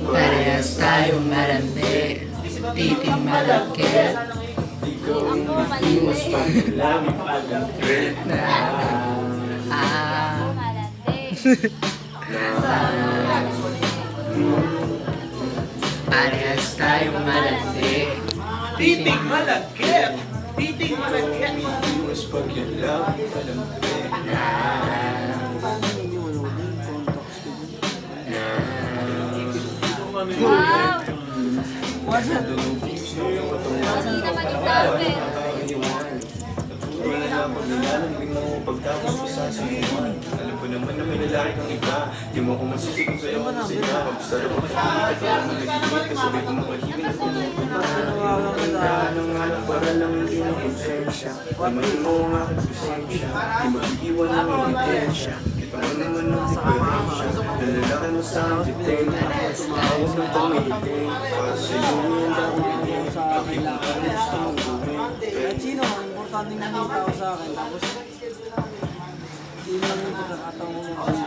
Parehas tayong malandi, titing malaki. Ako malandi. Ako malandi. Parehas tayong malandi, Titing malagkit! Titing malagkit! Mas pag yan lang, Wow! Hindi naman yung dami. wala na pagnilalang mo pagtapos ko sa sinuman. Alam ko naman na may lalaki kang iba. Di mo ako masisi kung sa'yo ako sila. Pag-sarap ako sa hindi ka naman nagigit. Kasabay ko makahigit at pinagpunta ng alam para lang hindi na konsensya. Naman mo ang aking presensya. Di mag-iwan ng ebidensya. Ito mo naman ang diferensya. Nalalaki mo sa aking bitensya. Tumawag ng pamitin. Para sa'yo yung dami din. Aking mga gusto mong gawin. Kahit sino, ang importante na tao sa akin. Tapos, yun lang yung pagkakataon ko.